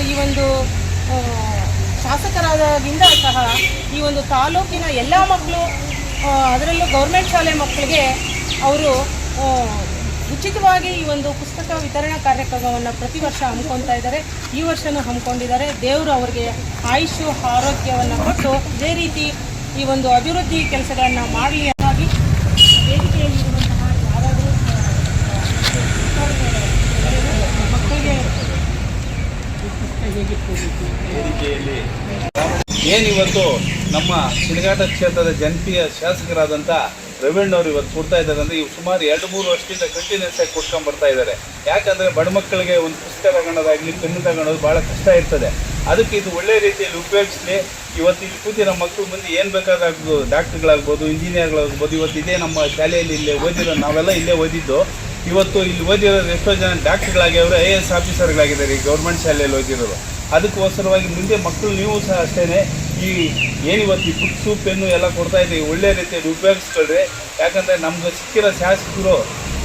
ಈ ಒಂದು ಶಾಸಕರಾದಾಗಿಂದ ಸಹ ಈ ಒಂದು ತಾಲೂಕಿನ ಎಲ್ಲ ಮಕ್ಕಳು, ಅದರಲ್ಲೂ ಗೌರ್ಮೆಂಟ್ ಶಾಲೆ ಮಕ್ಕಳಿಗೆ ಅವರು ಉಚಿತವಾಗಿ ಈ ಒಂದು ಪುಸ್ತಕ ವಿತರಣಾ ಕಾರ್ಯಕ್ರಮವನ್ನು ಪ್ರತಿ ವರ್ಷ ಹಮ್ಮಿಕೊಳ್ತಾ ಇದ್ದಾರೆ. ಈ ವರ್ಷವೂ ಹಮ್ಮಿಕೊಂಡಿದ್ದಾರೆ. ದೇವರು ಅವರಿಗೆ ಆಯುಷು ಆರೋಗ್ಯವನ್ನು ಕೊಟ್ಟು ಇದೇ ರೀತಿ ಈ ಒಂದು ಅಭಿವೃದ್ಧಿ ಕೆಲಸಗಳನ್ನು ಮಾಡಲಿ ಆಗಿ ವೇದಿಕೆಯಲ್ಲಿರುವಂತಹ ಯಾರಾದರೂ ಮಕ್ಕಳಿಗೆ ವೇದಿಕೆಯಲ್ಲಿ ಏನಿವತ್ತು ನಮ್ಮ ಸಿಣಗಾಟ ಕ್ಷೇತ್ರದ ಜನಪ್ರಿಯ ಶಾಸಕರಾದಂಥ ರವೀಣ್ಣವರು ಇವತ್ತು ಕೊಡ್ತಾ ಇದ್ದಾರೆ ಅಂದರೆ ಇವು ಸುಮಾರು 2-3 ವರ್ಷದಿಂದ ಕಂಟಿನ್ಯೂಸ್ ಆಗಿ ಕೊಡ್ಕೊಂಡು ಬರ್ತಾ ಇದ್ದಾರೆ. ಯಾಕಂದರೆ ಬಡ ಮಕ್ಕಳಿಗೆ ಒಂದು ಪುಸ್ತಕ ತಗೊಳ್ಳೋದಾಗಲಿ ಪೆನ್ನು ತಗೊಳ್ಳೋದು ಭಾಳ ಕಷ್ಟ ಇರ್ತದೆ. ಅದಕ್ಕೆ ಇದು ಒಳ್ಳೆಯ ರೀತಿಯಲ್ಲಿ ಉಪಯೋಗಿಸಲಿ. ಇವತ್ತು ಇಲ್ಲಿ ಕೂತಿ ನಮ್ಮ ಮಕ್ಕಳು ಮುಂದೆ ಏನು ಬೇಕಾದಾಗ್ಬೋದು, ಡಾಕ್ಟ್ರುಗಳಾಗ್ಬೋದು, ಇಂಜಿನಿಯರ್ಗಳಾಗ್ಬೋದು. ಇವತ್ತು ಇದೇ ನಮ್ಮ ಶಾಲೆಯಲ್ಲಿ ಇಲ್ಲೇ ಓದಿರೋ, ನಾವೆಲ್ಲ ಇಲ್ಲೇ ಓದಿದ್ದು. ಇವತ್ತು ಇಲ್ಲಿ ಓದಿರೋರು ಎಷ್ಟೋ ಜನ ಡಾಕ್ಟ್ರುಗಳಾಗ್ಯವರು, IAS ಆಫೀಸರ್ಗಳಾಗಿದ್ದಾರೆ ಈ ಗೌರ್ಮೆಂಟ್ ಶಾಲೆಯಲ್ಲಿ ಓದಿರೋರು. ಅದಕ್ಕೋಸ್ಕರವಾಗಿ ಮುಂದೆ ಮಕ್ಕಳು ನೀವು ಸಹ ಅಷ್ಟೇ ಈ ಏನಿವತ್ತು ಈ ಬುಕ್ಸು ಪೆನ್ನು ಎಲ್ಲ ಕೊಡ್ತಾ ಇದ್ದೀವಿ, ಒಳ್ಳೆ ರೀತಿಯಲ್ಲಿ ಉಪಯೋಗಿಸ್ಕೊಳ್ರಿ. ಯಾಕಂದರೆ ನಮ್ಗೆ ಸಿಕ್ಕಿರೋ ಶಾಸಕರು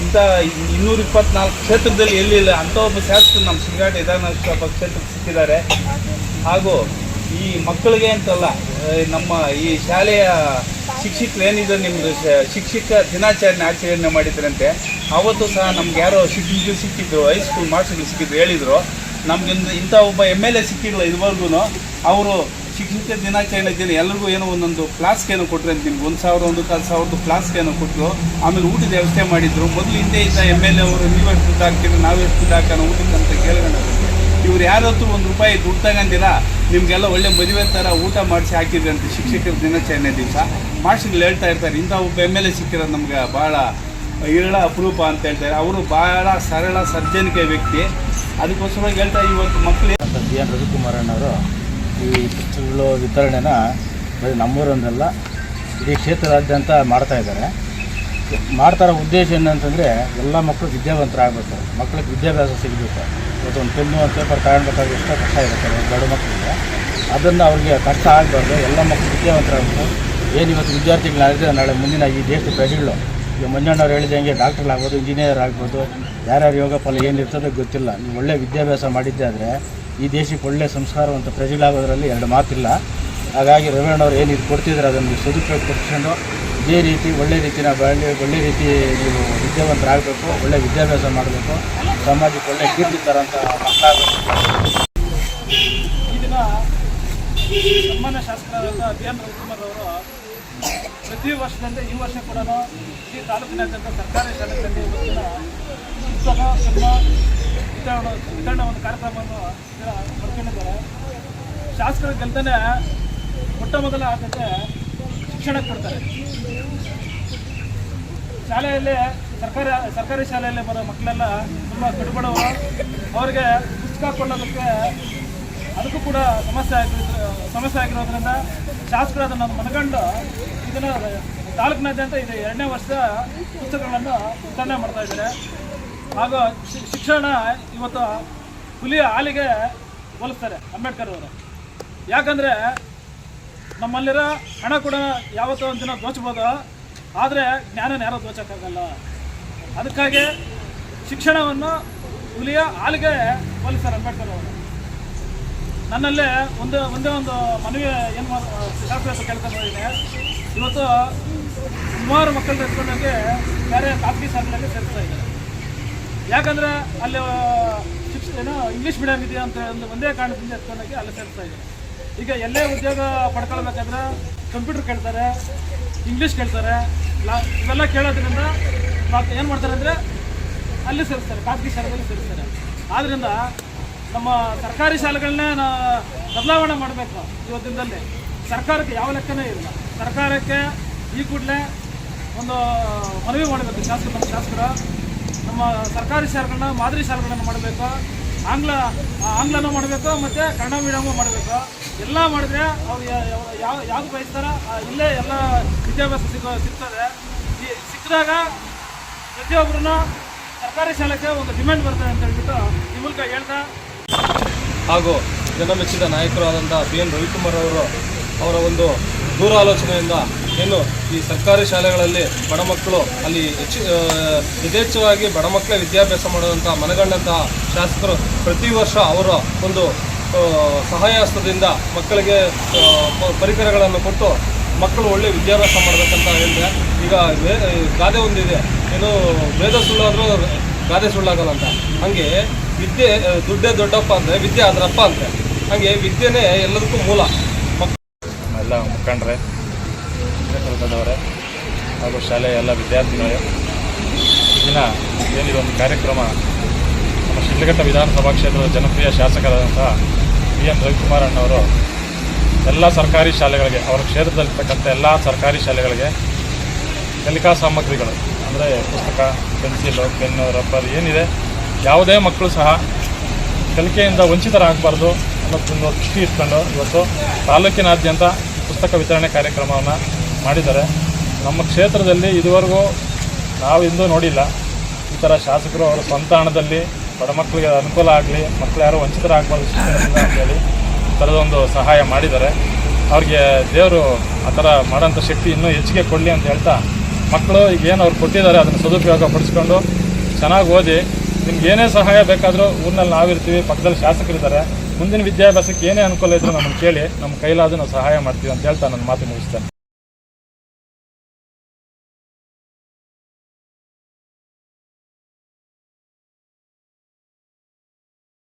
ಇಂಥ 224 ಕ್ಷೇತ್ರದಲ್ಲಿ ಎಲ್ಲಿಲ್ಲ ಅಂಥ ಒಬ್ಬ ಶಾಸಕರು ನಮ್ಮ ಸಿಣಗಾಟ ವಿಧಾನಸಭಾ ಕ್ಷೇತ್ರಕ್ಕೆ ಸಿಕ್ಕಿದ್ದಾರೆ. ಹಾಗೂ ಈ ಮಕ್ಕಳಿಗೆ ಅಂತಲ್ಲ, ನಮ್ಮ ಈ ಶಾಲೆಯ ಶಿಕ್ಷಕರು ಏನಿದೆ ನಿಮ್ಮದು ಶಿಕ್ಷಕ ದಿನಾಚರಣೆ ಆಚರಣೆ ಮಾಡಿದ್ರಂತೆ. ಅವತ್ತು ಸಹ ನಮ್ಗೆ ಯಾರೋ ಶಿಕ್ಷಕರು ಸಿಕ್ಕಿದ್ರು, ಹೈಸ್ಕೂಲ್ ಮಾಸ್ಟರ್ಗಳು ಸಿಕ್ಕಿದ್ರು, ಹೇಳಿದರು ನಮಗಿಂದ ಇಂಥ ಒಬ್ಬ MLA ಸಿಕ್ಕಿರಲ್ಲ ಇದುವರೆಗೂ. ಅವರು ಶಿಕ್ಷಕ ದಿನಾಚರಣೆ ದಿನ ಎಲ್ಲರಿಗೂ ಏನೋ ಒಂದೊಂದು ಫ್ಲಾಸ್ಕೇನೋ ಕೊಟ್ಟರೆ ಅಂತ, ನಿಮ್ಗೆ 1,000-1,500 ಫ್ಲಾಸ್ಕೇನೋ ಕೊಟ್ಟರು. ಆಮೇಲೆ ಊಟದ ವ್ಯವಸ್ಥೆ ಮಾಡಿದರು. ಮೊದಲು ಹಿಂದೆ ಇದ್ದ MLA ಅವರು ನೀವು ಎಷ್ಟು ದುಡ್ಡು ಹಾಕ್ತೀರಿ, ನಾವು ಎಷ್ಟು ದುಡ್ಡು ಹಾಕೋಣ ಊಟಕ್ಕೆ ಅಂತ ಕೇಳ್ಕೊಂಡು ಇವ್ರು ಯಾರತ್ತೂ ₹1 ದುಡ್ಡು ತಗೊಂಡಿರ ನಿಮಗೆಲ್ಲ ಒಳ್ಳೆ ಮದುವೆ ಥರ ಊಟ ಮಾಡಿಸಿ ಹಾಕಿದ್ರಿ ಅಂತ ಶಿಕ್ಷಕರ ದಿನಾಚರಣೆ ದಿವಸ ಮಾಸ್ಟರ್ಗಳು ಹೇಳ್ತಾ ಇರ್ತಾರೆ. ಇಂಥ ಒಬ್ಬ MLA ಸಿಕ್ಕಿರೋದು ನಮ್ಗೆ ಭಾಳ ಇರಳ ಅಪರೂಪ ಅಂತ ಹೇಳ್ತಾರೆ. ಅವರು ಭಾಳ ಸರಳ ಸರ್ಜನಿಕೆ ವ್ಯಕ್ತಿ. ಅದಕ್ಕೋಸ್ಕರವಾಗಿ ಹೇಳ್ತಾ ಇವತ್ತು ಮಕ್ಕಳು BN ರವಿಕುಮಾರಣ್ಣವರು ಈ ಪುಸ್ತಕಗಳು ವಿತರಣೆನ ಬರೀ ನಮ್ಮೂರೊಂದಲ್ಲ ಇಡೀ ಕ್ಷೇತ್ರದಾದ್ಯಂತ ಮಾಡ್ತಾಯಿದ್ದಾರೆ. ಮಾಡ್ತಾರೋ ಉದ್ದೇಶ ಏನಂತಂದರೆ ಎಲ್ಲ ಮಕ್ಕಳು ವಿದ್ಯಾವಂತರಾಗಬೇಕು, ಮಕ್ಕಳಿಗೆ ವಿದ್ಯಾಭ್ಯಾಸ ಸಿಗಬೇಕು. ಇವತ್ತು ಒಂದು ಪೆನ್ನು ಒಂದು ಪೇಪರ್ ತಗೊಂಡ್ಬೇಕಾದ್ರೆ ಎಷ್ಟೋ ಕಷ್ಟ ಇರುತ್ತೆ ದೊಡ್ಡ ಮಕ್ಕಳಿಗೆ. ಅದನ್ನು ಅವ್ರಿಗೆ ಕಷ್ಟ ಆಗಬಾರ್ದು, ಎಲ್ಲ ಮಕ್ಕಳು ವಿದ್ಯಾವಂತರಾಗಬೇಕು. ಏನು ಇವತ್ತು ವಿದ್ಯಾರ್ಥಿಗಳಾದರೆ ನಾಳೆ ಮುಂದಿನ ಈ ದೇಶದ ಪ್ರಜೆಗಳು, ಈಗ ಮಂಜಣ್ಣವ್ರು ಹೇಳಿದಂಗೆ ಡಾಕ್ಟ್ರುಗಳಾಗ್ಬೋದು, ಇಂಜಿನಿಯರ್ ಆಗ್ಬೋದು, ಯಾರ್ಯಾರು ಯೋಗ ಫಲ ಏನಿರ್ತದೋ ಗೊತ್ತಿಲ್ಲ. ನೀವು ಒಳ್ಳೆ ವಿದ್ಯಾಭ್ಯಾಸ ಮಾಡಿದ್ದೆ ಆದರೆ ಈ ದೇಶಕ್ಕೆ ಒಳ್ಳೆಯ ಸಂಸ್ಕಾರವಂತ ಪ್ರಜೆಗಳಾಗೋದ್ರಲ್ಲಿ 2 ಮಾತಿಲ್ಲ. ಹಾಗಾಗಿ ರವೀಣ್ಣವ್ರು ಏನು ಇದು ಕೊಡ್ತಿದ್ರೆ ಅದನ್ನು ಸದುಪಯೋಗ ಪಡಿಸ್ಕೊಂಡು ಇದೇ ರೀತಿ ಒಳ್ಳೆ ರೀತಿನ ಒಳ್ಳೆ ರೀತಿ ನೀವು ವಿದ್ಯಾವಂತರಾಗಬೇಕು, ಒಳ್ಳೆ ವಿದ್ಯಾಭ್ಯಾಸ ಮಾಡಬೇಕು, ಸಮಾಜಕ್ಕೆ ಒಳ್ಳೆ ಕೀರ್ತಿ ತರೋಂಥ ಮಕ್ಕಳಾಗಬೇಕು. ಈ ದಿನ ಸನ್ಮಾನ್ಯ ಶಾಸಕರಾದಂಥ BN ರವಿಕುಮಾರ್ ಅವರು ಪ್ರತಿ ವರ್ಷದಂತೆ ಈ ವರ್ಷ ಕೂಡ ಈ ತಾಲೂಕಿನಾದ್ಯಂತ ಸರ್ಕಾರಿ ಶಾಲೆಗಳಲ್ಲಿ ಇವತ್ತಿನ ಪುಸ್ತಕ ವಿತರಣಾ ಒಂದು ಕಾರ್ಯಕ್ರಮವನ್ನು ಮಾಡ್ಕೊಂಡಿದ್ದಾರೆ. ಶಾಸಕರ ಗೆಲ್ತಾನೆ ಮೊಟ್ಟ ಮೊದಲ ಆದ್ಯತೆ ಶಿಕ್ಷಣಕ್ಕೆ ಕೊಡ್ತಾರೆ. ಶಾಲೆಯಲ್ಲಿ ಸರ್ಕಾರಿ ಶಾಲೆಯಲ್ಲಿ ಬರೋ ಮಕ್ಕಳೆಲ್ಲ ತುಂಬ ಕಡುಬಡವರು. ಅವರಿಗೆ ಪುಸ್ತಕ ಕೊಳ್ಳೋದಕ್ಕೆ ಅದಕ್ಕೂ ಕೂಡ ಸಮಸ್ಯೆ ಆಗಿರೋದ್ರಿಂದ ಶಾಸಕರು ಅದನ್ನು ಮನಗಂಡು ಇದನ್ನು ತಾಲೂಕಿನಾದ್ಯಂತ ಇದು 2ನೇ ವರ್ಷ ಪುಸ್ತಕಗಳನ್ನು ವಿತರಣೆ ಮಾಡ್ತಾ ಇದ್ದಾರೆ. ಹಾಗೂ ಶಿಕ್ಷಣ ಇವತ್ತು ಹುಲಿಯ ಹಾಲಿಗೆ ಹೋಲಿಸ್ತಾರೆ ಅಂಬೇಡ್ಕರ್ ಅವರು. ಯಾಕಂದರೆ ನಮ್ಮಲ್ಲಿರೋ ಹಣ ಕೂಡ ಯಾವತ್ತೋ ಒಂದು ದಿನ ದೋಚಬೋದು, ಆದರೆ ಜ್ಞಾನನ ಯಾರೋ ದೋಚೋಕ್ಕಾಗಲ್ಲ. ಅದಕ್ಕಾಗಿ ಶಿಕ್ಷಣವನ್ನು ಹುಲಿಯ ಹಾಲಿಗೆ ಹೋಲಿಸ್ತಾರೆ ಅಂಬೇಡ್ಕರ್ ಅವರು. ನನ್ನಲ್ಲೇ ಒಂದೇ ಒಂದು ಮನವಿ ಏನು ಶಾಸ್ತ್ರ ಕೇಳ್ಕೊಂಡು ಹೋಗಿದೆ. ಇವತ್ತು ಸುಮಾರು ಮಕ್ಕಳು ತೆಗೆದುಕೊಂಡೋಗಿ ಬೇರೆ ಖಾಸಗಿ ಶಾಲೆಗಳಲ್ಲಿ ಸೇರಿಸ್ತಾ ಇದ್ದಾರೆ. ಯಾಕಂದರೆ ಅಲ್ಲಿ ಇಂಗ್ಲೀಷ್ ಮೀಡಿಯಮ್ ಇದೆಯಾ ಅಂತ ಒಂದೇ ಕಾರಣದಿಂದ ಎತ್ಕೊಂಡೋಗಿ ಅಲ್ಲಿ ಸೇರಿಸ್ತಾ ಇದ್ದಾರೆ. ಈಗ ಎಲ್ಲೇ ಉದ್ಯೋಗ ಪಡ್ಕೊಳ್ಬೇಕಾದ್ರೆ ಕಂಪ್ಯೂಟರ್ ಕೇಳ್ತಾರೆ, ಇಂಗ್ಲೀಷ್ ಕೇಳ್ತಾರೆ. ಇವೆಲ್ಲ ಕೇಳೋದ್ರಿಂದ ಏನು ಮಾಡ್ತಾರೆ ಅಂದರೆ ಅಲ್ಲಿ ಸೇರಿಸ್ತಾರೆ, ಖಾಸಗಿ ಶಾಲೆಗಳಲ್ಲಿ ಸೇರಿಸ್ತಾರೆ. ಆದ್ದರಿಂದ ನಮ್ಮ ಸರ್ಕಾರಿ ಶಾಲೆಗಳನ್ನೇ ಬದಲಾವಣೆ ಮಾಡಬೇಕು. ಇವತ್ತಿನದಲ್ಲಿ ಸರ್ಕಾರಕ್ಕೆ ಯಾವ ಲೆಕ್ಕನೇ ಇಲ್ಲ. ಸರ್ಕಾರಕ್ಕೆ ಈ ಕೂಡಲೇ ಒಂದು ಮನವಿ ಮಾಡಬೇಕು ನಮ್ಮ ಶಾಸಕರು. ನಮ್ಮ ಸರ್ಕಾರಿ ಶಾಲೆಗಳನ್ನ ಮಾದರಿ ಶಾಲೆಗಳನ್ನು ಮಾಡಬೇಕು. ಆಂಗ್ಲನೂ ಮಾಡಬೇಕು ಮತ್ತು ಕನ್ನಡ ಮೀಡಿಯಮು ಮಾಡಬೇಕು. ಎಲ್ಲ ಮಾಡಿದ್ರೆ ಅವ್ರು ಯಾವುದು ಬಯಸ್ತಾರೋ ಇಲ್ಲೇ ಎಲ್ಲ ವಿದ್ಯಾಭ್ಯಾಸ ಸಿಗ್ತದೆ. ಸಿಕ್ಕಿದಾಗ ಪ್ರತಿಯೊಬ್ಬರೂ ಸರ್ಕಾರಿ ಶಾಲೆಗೆ ಒಂದು ಡಿಮ್ಯಾಂಡ್ ಬರ್ತದೆ ಅಂತ ಹೇಳ್ಬಿಟ್ಟು ಈ ಮೂಲಕ ಹೇಳ್ತಾ, ಹಾಗೂ ಜನಮೆಚ್ಚಿದ ನಾಯಕರಾದಂಥ BN ರವಿಕುಮಾರ್ ಅವರ ಒಂದು ದೂರಾಲೋಚನೆಯಿಂದ ಏನು ಈ ಸರ್ಕಾರಿ ಶಾಲೆಗಳಲ್ಲಿ ಬಡ ಮಕ್ಕಳು ಅಲ್ಲಿ ಯಥೇಚ್ಛವಾಗಿ ಬಡ ಮಕ್ಕಳೇ ವಿದ್ಯಾಭ್ಯಾಸ ಮಾಡುವಂಥ ಮನಗಂಡಂತಹ ಶಾಸಕರು ಪ್ರತಿ ವರ್ಷ ಅವರ ಒಂದು ಸಹಾಯ ಹಸ್ತದಿಂದ ಮಕ್ಕಳಿಗೆ ಪರಿಕರಗಳನ್ನು ಕೊಟ್ಟು ಮಕ್ಕಳು ಒಳ್ಳೆ ವಿದ್ಯಾಭ್ಯಾಸ ಮಾಡಬೇಕಂತ ಹೇಳಿದೆ. ಈಗ ಗಾದೆ ಒಂದಿದೆ, ಏನು ವೇದ ಸುಳ್ಳಾದರೂ ಗಾದೆ ಸುಳ್ಳಾಗಲ್ಲ ಅಂತ. ಹಾಗೆ ವಿದ್ಯೆ ದುಡ್ಡೇ ದೊಡ್ಡಪ್ಪ ಅಂದರೆ ವಿದ್ಯೆ ಅದರಪ್ಪ ಅಂದರೆ, ಹಾಗೆ ವಿದ್ಯೆನೇ ಎಲ್ಲದಕ್ಕೂ ಮೂಲ. ಎಲ್ಲ ಮುಖಂಡರೇ, ವೃಂದದವರೇ ಹಾಗೂ ಶಾಲೆಯ ಎಲ್ಲ ವಿದ್ಯಾರ್ಥಿಗಳೇ, ದಿನ ಏನಿದೊಂದು ಕಾರ್ಯಕ್ರಮ ನಮ್ಮ ಶಿಡ್ಲಘಟ್ಟ ವಿಧಾನಸಭಾ ಕ್ಷೇತ್ರದ ಜನಪ್ರಿಯ ಶಾಸಕರಾದಂಥ PN ರವಿಕುಮಾರ್ ಅಣ್ಣವರು ಎಲ್ಲ ಸರ್ಕಾರಿ ಶಾಲೆಗಳಿಗೆ, ಅವರ ಕ್ಷೇತ್ರದಲ್ಲಿರ್ತಕ್ಕಂಥ ಎಲ್ಲ ಸರ್ಕಾರಿ ಶಾಲೆಗಳಿಗೆ ಕಲಿಕಾ ಸಾಮಗ್ರಿಗಳು ಅಂದರೆ ಪುಸ್ತಕ, ಪೆನ್ಸಿಲು, ಪೆನ್ನು, ರಬ್ಬರ್ ಏನಿದೆ, ಯಾವುದೇ ಮಕ್ಕಳು ಸಹ ಕಲಿಕೆಯಿಂದ ವಂಚಿತರಾಗಬಾರ್ದು ಅನ್ನೋದೊಂದು ದೃಷ್ಟಿ ಇಟ್ಕೊಂಡು ಇವತ್ತು ತಾಲೂಕಿನಾದ್ಯಂತ ಪುಸ್ತಕ ವಿತರಣೆ ಕಾರ್ಯಕ್ರಮವನ್ನು ಮಾಡಿದ್ದಾರೆ. ನಮ್ಮ ಕ್ಷೇತ್ರದಲ್ಲಿ ಇದುವರೆಗೂ ನಾವಿಂದೂ ನೋಡಿಲ್ಲ. ಈ ಥರ ಶಾಸಕರು ಅವರ ಸ್ವಂತ ಹಣದಲ್ಲಿ ಬಡ ಮಕ್ಕಳಿಗೆ ಅನುಕೂಲ ಆಗಲಿ, ಮಕ್ಕಳು ಯಾರು ವಂಚಿತರಾಗಬಾರ್ದು ಶಿಕ್ಷಣದಿಂದ ಅಂತೇಳಿ ಈ ಥರದೊಂದು ಸಹಾಯ ಮಾಡಿದ್ದಾರೆ. ಅವ್ರಿಗೆ ದೇವರು ಆ ಥರ ಮಾಡೋಂಥ ಶಕ್ತಿ ಇನ್ನೂ ಹೆಚ್ಚಿಗೆ ಕೊಡಲಿ ಅಂತ ಹೇಳ್ತಾ, ಮಕ್ಕಳು ಈಗ ಏನು ಅವ್ರು ಕೊಟ್ಟಿದ್ದಾರೆ ಅದನ್ನು ಸದುಪಯೋಗ ಪಡಿಸ್ಕೊಂಡು ಚೆನ್ನಾಗಿ ಓದಿ, ನಿಮ್ಗೆ ಏನೇ ಸಹಾಯ ಬೇಕಾದರೂ ಊರಿನಲ್ಲಿ ನಾವಿರ್ತೀವಿ, ಪಕ್ಕದಲ್ಲಿ ಶಾಸಕರಿದ್ದಾರೆ, ಮುಂದಿನ ವಿದ್ಯಾಭ್ಯಾಸಕ್ಕೆ ಏನೇ ಅನುಕೂಲ ಇದ್ದರೂ ನಮ್ಮನ್ನು ಕೇಳಿ, ನಮ್ಮ ಕೈಲಾದರೂ ನಾವು ಸಹಾಯ ಮಾಡ್ತೀವಿ ಅಂತ ಹೇಳ್ತಾ ನನ್ನ ಮಾತು ಮುಗಿಸ್ತೇನೆ.